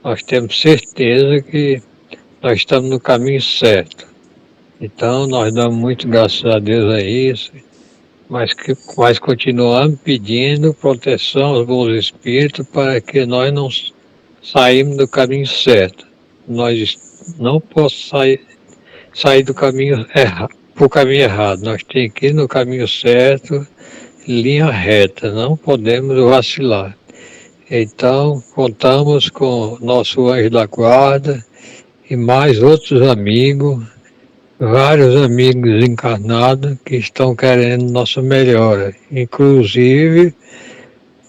nós temos certeza que nós estamos no caminho certo. Então, nós damos muito graças a Deus a isso, mas continuamos pedindo proteção aos bons espíritos para que nós não saímos do caminho certo. Nós não podemos sair do caminho errado, para o caminho errado. Nós temos que ir no caminho certo, linha reta, não podemos vacilar. Então, contamos com nosso anjo da guarda e mais outros amigos, vários amigos encarnados que estão querendo nossa melhora, inclusive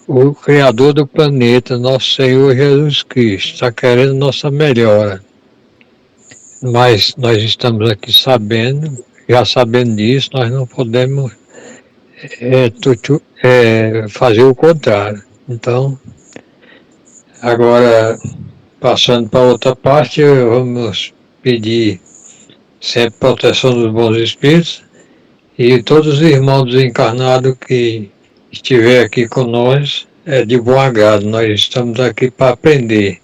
o Criador do planeta, nosso Senhor Jesus Cristo, está querendo nossa melhora. Mas nós estamos aqui sabendo, já sabendo disso, nós não podemos fazer o contrário. Então, agora, passando para outra parte, vamos pedir sempre proteção dos bons espíritos e todos os irmãos desencarnados que estiver aqui com nós, é de bom agrado. Nós estamos aqui para aprender.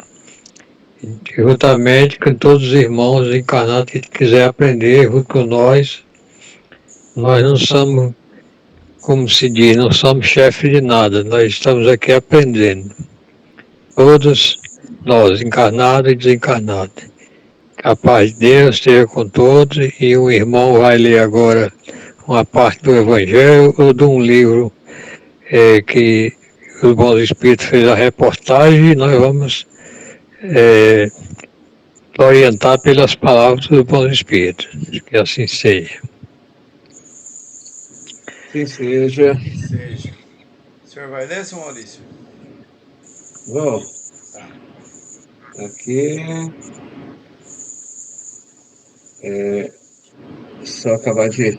Juntamente com todos os irmãos encarnados que quiser aprender junto com nós não somos, como se diz, não somos chefes de nada, nós estamos aqui aprendendo. Todos nós, encarnados e desencarnados. Que a paz de Deus esteja com todos e o irmão vai ler agora uma parte do Evangelho ou de um livro que os Bons Espíritos fez a reportagem e nós vamos orientar pelas palavras dos Bons Espíritos. Que assim seja. Sim, seja. Seja. O senhor vai ler, seu Maurício? Vou. Aqui. Só acabar de.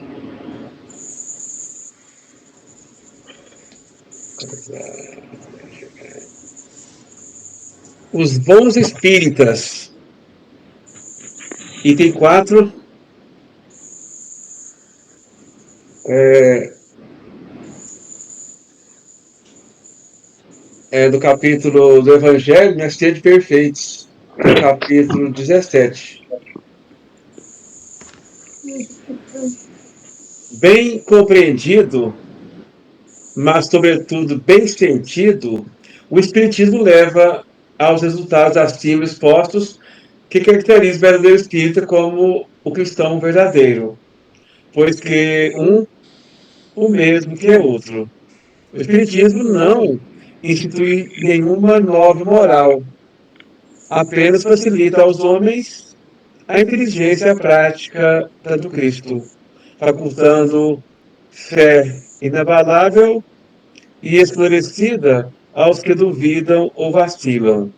Os bons espíritas. Item 4. É do capítulo do Evangelho, na Esteia de Perfeitos, no capítulo 17. Bem compreendido, mas sobretudo bem sentido, o Espiritismo leva aos resultados acima expostos que caracteriza o verdadeiro espírita como o cristão verdadeiro, pois que o mesmo que é outro. O Espiritismo não institui nenhuma nova moral, apenas facilita aos homens a inteligência e a prática do Cristo, facultando fé inabalável e esclarecida aos que duvidam ou vacilam.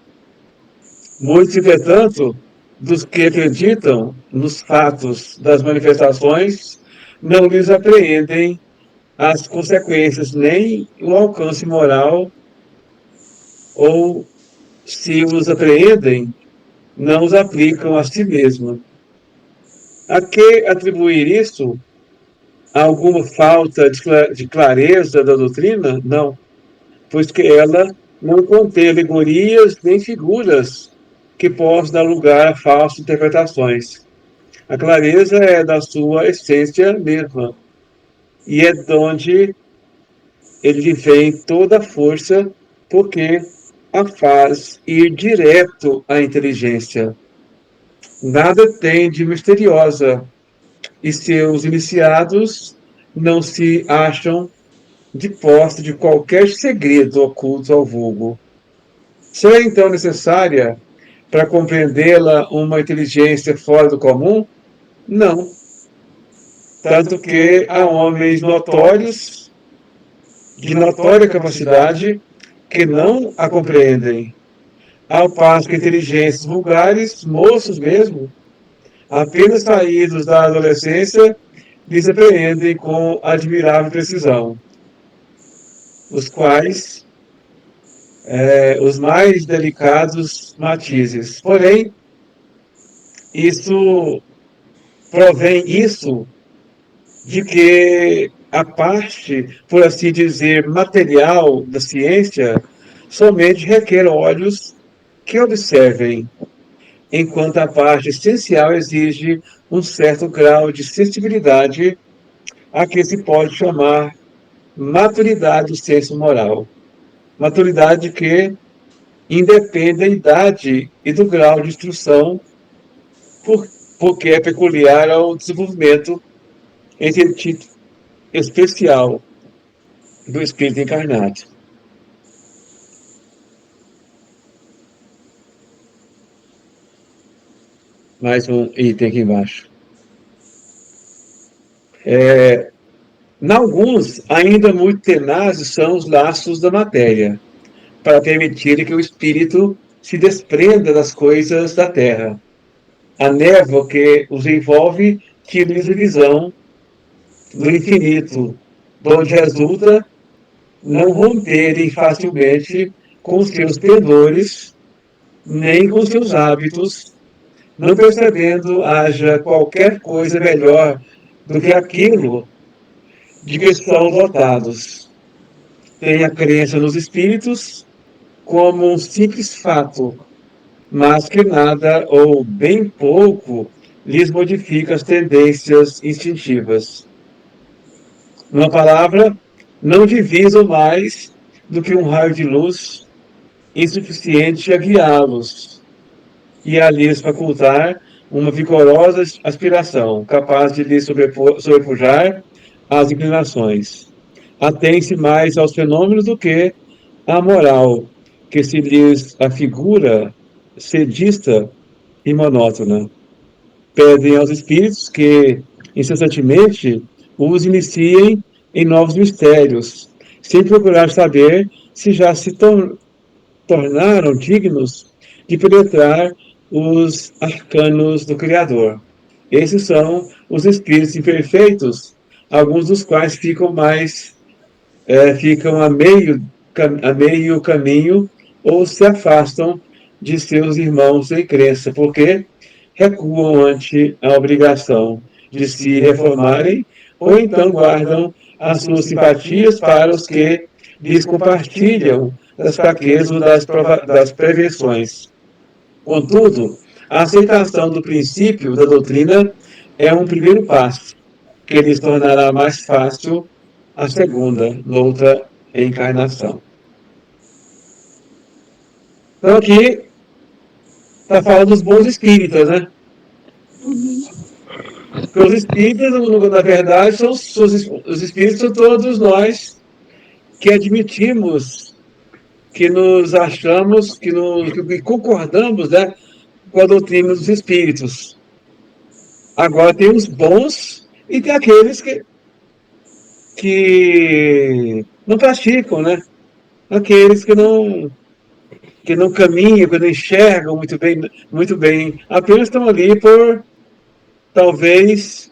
Muitos, entretanto, dos que acreditam nos fatos das manifestações, não lhes apreendem as consequências nem o alcance moral, ou, se os apreendem, não os aplicam a si mesmos. A que atribuir isso? A alguma falta de clareza da doutrina? Não, pois que ela não contém alegorias nem figuras que possam dar lugar a falsas interpretações. A clareza é da sua essência mesma, e é de onde ele vem toda a força, porque a faz ir direto à inteligência. Nada tem de misteriosa, e seus iniciados não se acham de posse de qualquer segredo oculto ao vulgo. Será então necessária, para compreendê-la, uma inteligência fora do comum? Não. Tanto que há homens notórios, de notória capacidade, que não a compreendem, ao passo que inteligentes vulgares, moços mesmo, apenas saídos da adolescência, lhes apreendem com admirável precisão, os quais os mais delicados matizes. Porém, isso provém de que a parte, por assim dizer, material da ciência somente requer olhos que observem, enquanto a parte essencial exige um certo grau de sensibilidade a que se pode chamar maturidade do senso moral. Maturidade que independe da idade e do grau de instrução, porque é peculiar ao desenvolvimento em sentido especial do espírito encarnado. Mais um item aqui embaixo. Em alguns, ainda muito tenazes são os laços da matéria, para permitir que o espírito se desprenda das coisas da terra. A névoa que os envolve tira-lhes a visão do infinito, donde resulta não romperem facilmente com seus pendores, nem com seus hábitos, não percebendo haja qualquer coisa melhor do que aquilo de que são dotados. Tem a crença nos espíritos como um simples fato, mas que nada ou bem pouco lhes modifica as tendências instintivas. Uma palavra, não divisam mais do que um raio de luz insuficiente a guiá-los e a lhes facultar uma vigorosa aspiração, capaz de lhes sobrepujar as inclinações. Atém-se mais aos fenômenos do que à moral, que se lhes afigura sedista e monótona. Pedem aos espíritos que, incessantemente, os iniciem em novos mistérios, sem procurar saber se já se tornaram dignos de penetrar os arcanos do Criador. Esses são os espíritos imperfeitos, alguns dos quais ficam a meio caminho ou se afastam de seus irmãos em crença, porque recuam ante a obrigação de se reformarem ou então guardam as suas simpatias para os que lhes compartilham das fraquezas ou das prevenções. Contudo, a aceitação do princípio da doutrina é um primeiro passo, que lhes tornará mais fácil a segunda, noutra encarnação. Então aqui está falando dos bons espíritas, né? Porque os espíritas, na verdade, os espíritos são todos nós que admitimos, que nos achamos, que concordamos, né, com a doutrina dos espíritos. Agora tem os bons e tem aqueles que não praticam, né? Aqueles que não caminham, que não enxergam muito bem, apenas estão ali por, talvez,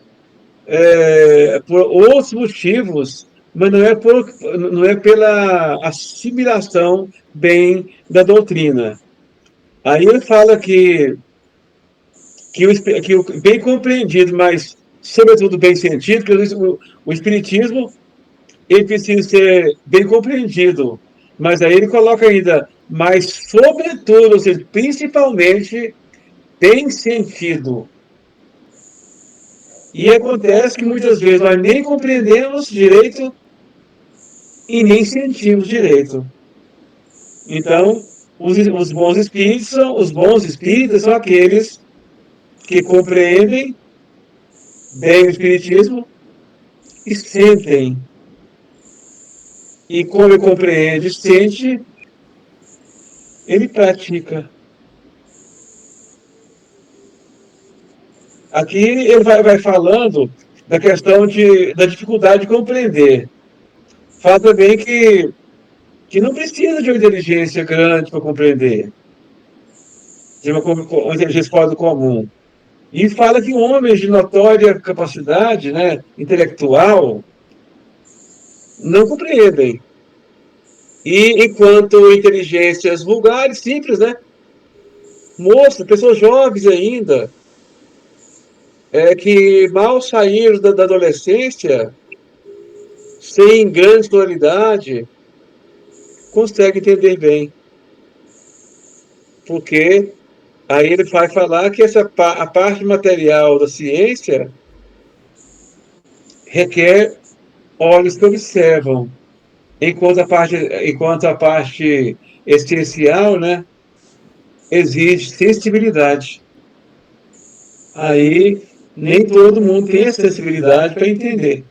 por outros motivos, mas não é pela assimilação bem da doutrina. Aí ele fala que o bem compreendido, mas sobretudo bem sentido, que o espiritismo ele precisa ser bem compreendido, mas aí ele coloca ainda, mas sobretudo, ou seja, principalmente bem sentido. E acontece que muitas vezes nós nem compreendemos direito e nem sentimos direito. Então, os bons espíritas são aqueles que compreendem bem o espiritismo e sentem. E como ele compreende e sente, ele pratica. Aqui ele vai falando da questão da dificuldade de compreender. Fala também que não precisa de uma inteligência grande para compreender, de uma inteligência fora do comum. E fala que homens de notória capacidade, né, intelectual não compreendem. E enquanto inteligências vulgares, simples, né, moças, pessoas jovens ainda, que mal saíram da adolescência, sem grande escolaridade, conseguem entender bem. Porque aí ele vai falar que a parte material da ciência requer olhos que observam, enquanto a parte essencial, né, exige sensibilidade. Aí nem todo mundo tem a sensibilidade para entender.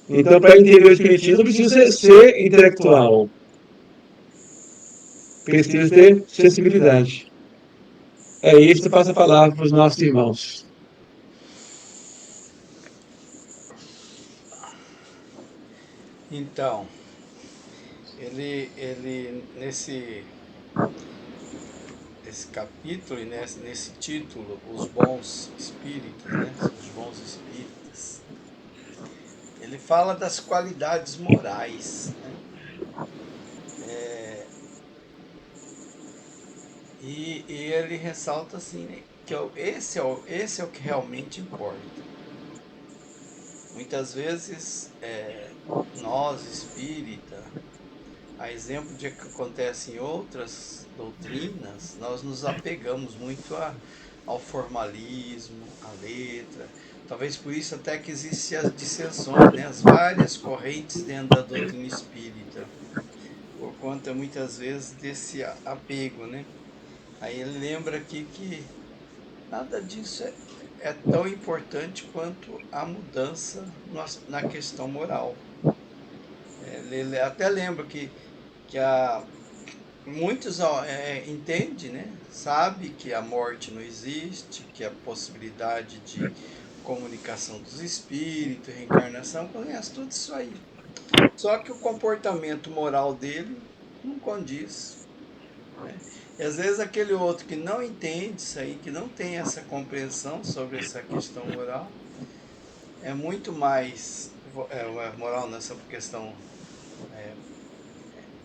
Então, para entender o espiritismo, precisa ser intelectual, precisa ter sensibilidade. É isso que passa a palavra para os nossos irmãos. Então, ele nesse capítulo e nesse título, Os Bons Espíritos, né? Os Bons Espíritas, ele fala das qualidades morais, né? E ele ressalta assim, né, que esse é o que realmente importa. Muitas vezes, nós espírita, a exemplo de que acontece em outras doutrinas, nós nos apegamos muito ao formalismo, à letra. Talvez por isso até que existem as dissensões, né, as várias correntes dentro da doutrina espírita, por conta muitas vezes desse apego, né? Aí ele lembra aqui que nada disso é tão importante quanto a mudança na questão moral. Ele até lembra que muitos entendem, né? Sabe que a morte não existe, que a possibilidade de comunicação dos espíritos, reencarnação, conhece tudo isso aí. Só que o comportamento moral dele não condiz, né? E às vezes aquele outro que não entende isso aí, que não tem essa compreensão sobre essa questão moral, é muito mais moral nessa questão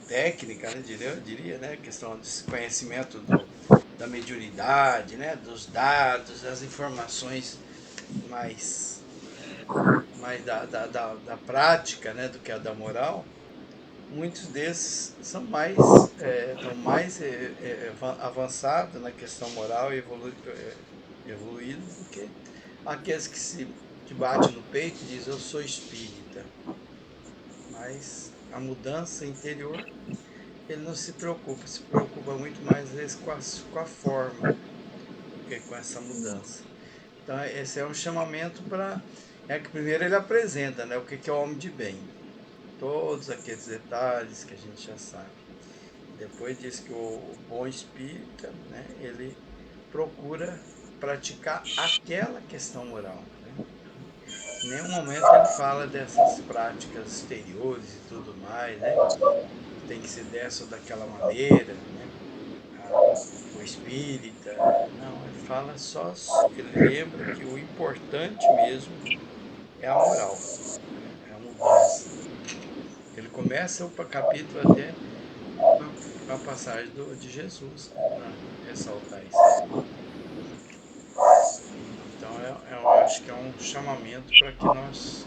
técnica, né, diria, né, questão desse conhecimento da mediunidade, né, dos dados, das informações mais, mais da prática, né, do que a da moral. Muitos desses são mais, estão mais avançados na questão moral e evoluídos do que aqueles que batem no peito e dizem eu sou espírita. Mas a mudança interior, ele não se preocupa muito mais às vezes com a forma do que com essa mudança. Então esse é um chamamento para. É que primeiro ele apresenta, né, o que é o homem de bem. Todos aqueles detalhes que a gente já sabe. Depois diz que o bom espírita, né, ele procura praticar aquela questão moral. Né? Em nenhum momento ele fala dessas práticas exteriores e tudo mais, né? Tem que ser dessa ou daquela maneira, né? O espírita. Não, ele fala só, ele lembra que o importante mesmo é a moral, né? É a mudança. Ele começa o capítulo até com a passagem de Jesus, né, para ressaltar isso. Então eu acho que é um chamamento para que nós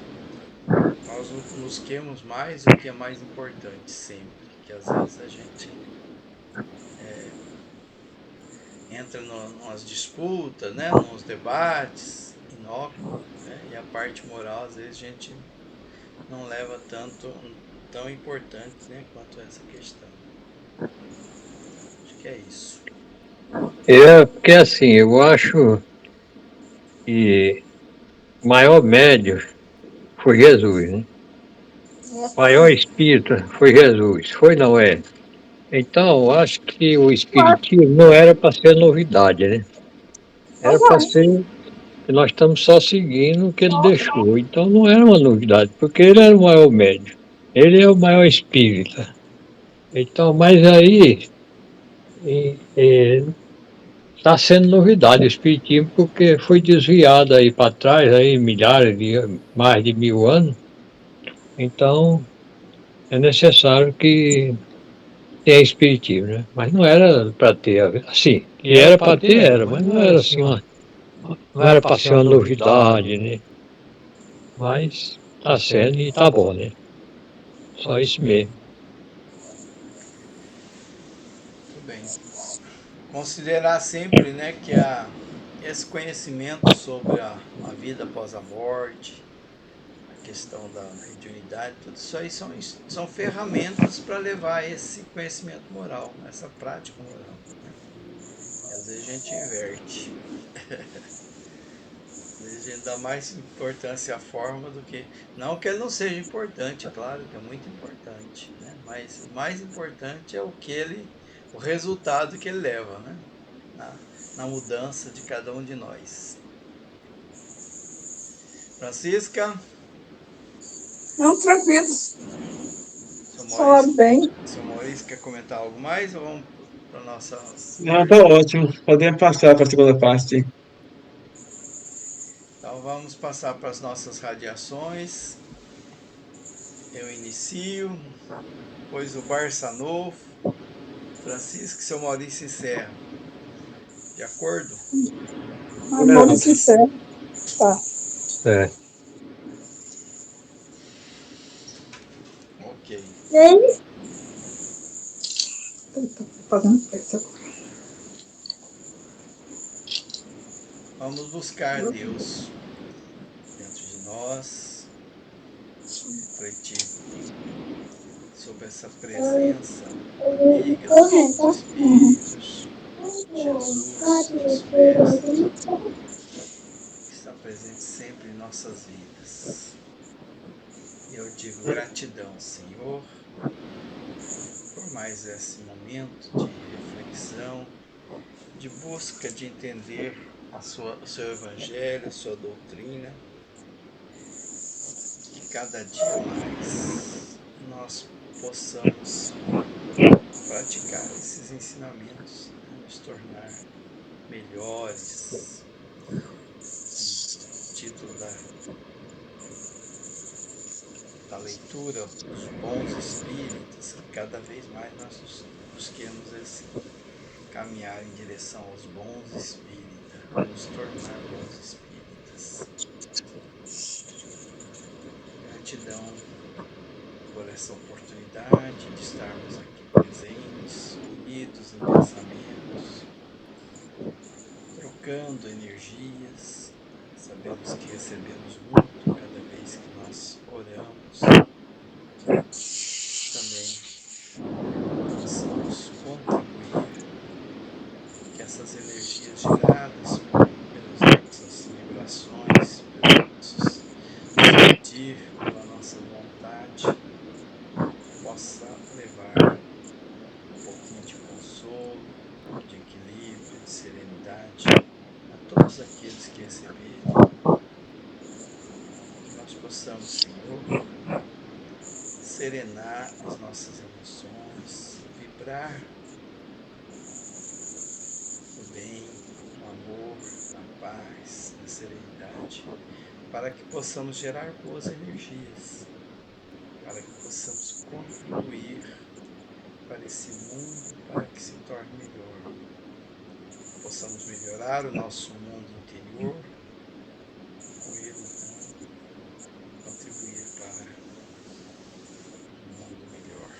busquemos mais o que é mais importante sempre. Que às vezes a gente entra nas disputas, né, nos debates inócuos, né, e a parte moral às vezes a gente não leva tão importante, né, quanto essa questão. Acho que é isso. Porque assim, eu acho que o maior médium foi Jesus, né? O maior espírita foi Jesus, foi não é? Então, eu acho que o espiritismo não era para ser novidade, né? Era para ser que nós estamos só seguindo o que ele deixou. Então não era uma novidade, porque ele era o maior médium, ele é o maior espírita. Então, mas aí está sendo novidade o espiritismo, porque foi desviado aí para trás, aí mais de 1000 anos. Então é necessário que tenha espiritismo, né? Mas não era para ter, assim, que era para ter, era, mas não era assim, não era para ser uma novidade, né? Mas está sendo e está bom, né? Só isso mesmo. Muito bem. considerar sempre, né, que esse conhecimento sobre a vida após a morte, a questão da mediunidade, tudo isso aí são ferramentas para levar esse conhecimento moral, essa prática moral. Né? E às vezes a gente inverte. Às vezes a gente dá mais importância à forma do que. Não que ele não seja importante, claro que é muito importante, né? Mas o mais importante é o resultado que ele leva, né? Na mudança de cada um de nós. Francisca, Não, tranquilo. seu Falar Maurício, bem. seu Maurício quer comentar algo mais ou vamos para a nossa Não, tá ótimo. Podemos passar para a segunda parte. Então vamos passar para as nossas radiações. Eu inicio, depois o Barça Novo, Francisco e seu Maurício encerram. De acordo? Amor sincero. Tá. Certo. Ok. Ele. Eita, fazendo pressa agora. Vamos buscar Deus dentro de nós, refletir sobre essa presença amiga dos bons espíritos, Jesus, nosso Mestre, que está presente sempre em nossas vidas. E eu digo gratidão, Senhor, por mais esse momento de reflexão, de busca de entender o seu Evangelho, a sua doutrina, que cada dia mais nós possamos praticar esses ensinamentos, né, nos tornar melhores. O título da leitura, os bons espíritos, que cada vez mais nós busquemos esse caminhar em direção aos bons espíritas, nos tornar bons espíritas. Gratidão por essa oportunidade de estarmos aqui presentes, unidos em pensamentos, trocando energias. Sabemos que recebemos muito cada vez que nós oramos. Também possamos contribuir que essas energias geradas pelas nossas vibrações, pelos nossos sentir, pela nossa vontade, possa levar um pouquinho de consolo, de equilíbrio, de serenidade a todos aqueles que receberem, que nós possamos, Senhor, serenar as nossas emoções, vibrar no bem, no amor, na paz, na serenidade, para que possamos gerar boas energias, para que possamos contribuir para esse mundo, para que se torne melhor. Possamos melhorar o nosso mundo interior, com ele então contribuir para um mundo melhor.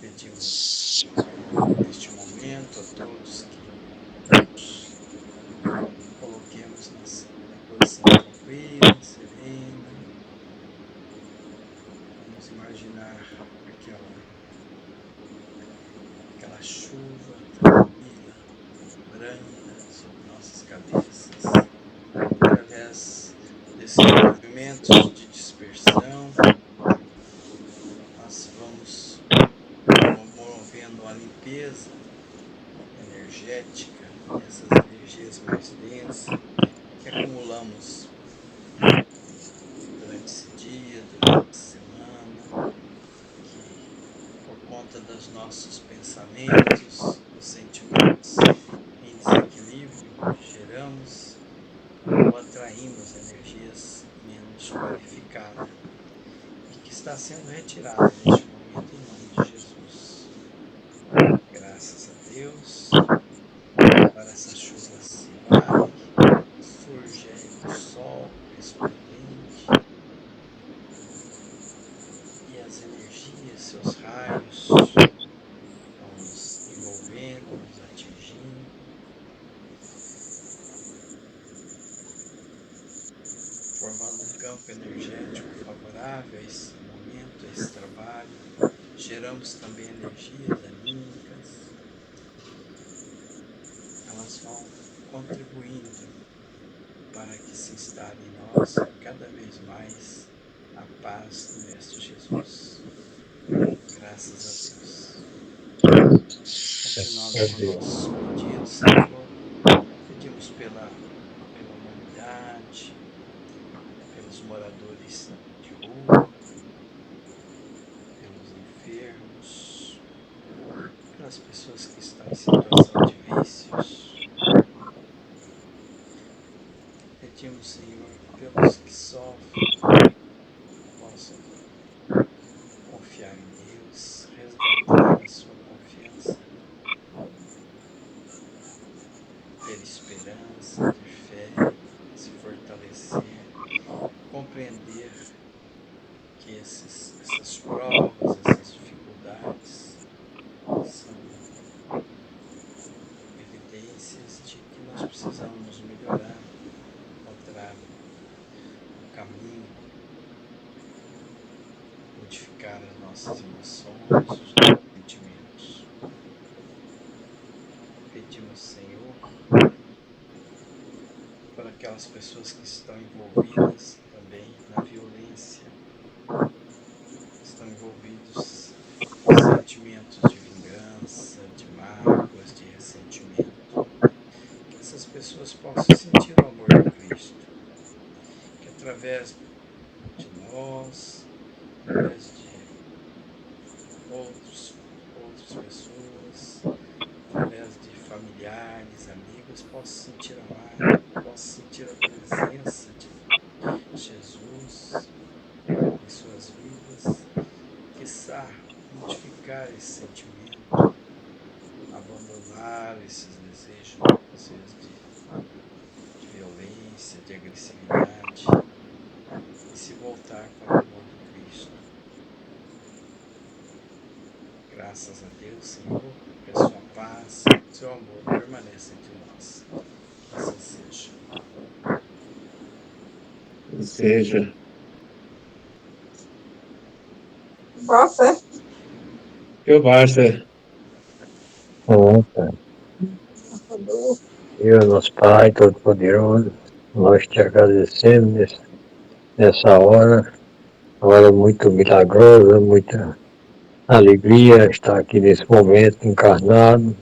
Pedimos neste momento a todos que nos coloquemos na posição tranquila, serena. Vamos imaginar aquela chuva tranquila, branda sobre nossas cabeças, através desses movimentos de dispersão, nós vamos promovendo a limpeza energética, essas energias mais densas que acumulamos durante esse dia, durante essa semana, que por conta dos nossos pensamentos, dos sentimentos em desequilíbrio, geramos ou atraímos energias menos qualificadas e que está sendo retirada neste momento em nome de Jesus. Graças a Deus, para essa chuva se vai, surge aí um sol resplendente e as energias, seus raios, vão nos formando um campo energético favorável a esse momento, a esse trabalho. Geramos também energias anímicas. Elas vão contribuindo para que se instale em nós cada vez mais a paz do Mestre Jesus. Graças a Deus. Continuando com nossos pedidos, Senhor, pedimos pela humanidade, pelos moradores de rua, pelos enfermos, pelas pessoas que estão em situação de vícios. Pedimos, Senhor, pelos que sofrem, possam confiar em Deus, resgatar a sua confiança, ter esperança, ter fé, se fortalecer, compreender que essas provas, essas dificuldades são evidências de que nós precisamos melhorar, encontrar um caminho, modificar as nossas emoções, os nossos sentimentos. Pedimos, Senhor, por aquelas pessoas que estão envolvidas também na violência, estão envolvidos em sentimentos de vingança, de mágoas, de ressentimento. Que essas pessoas possam sentir o amor de Cristo, que através de nós, através de outras pessoas, através de familiares, amigos, possam sentir amar, possam sentir a presença de Jesus em suas vidas, quiçá modificar esse sentimento, abandonar esses desejos de violência, de agressividade e se voltar para o amor de Cristo. Graças a Deus, Senhor, que a sua paz, o seu amor permaneça entre nós. Que assim seja. Seja. Boa fé. Eu basta. Bom, Pai. Deus, nosso Pai Todo-Poderoso, nós te agradecemos nessa hora muito milagrosa, muita alegria estar aqui nesse momento encarnado,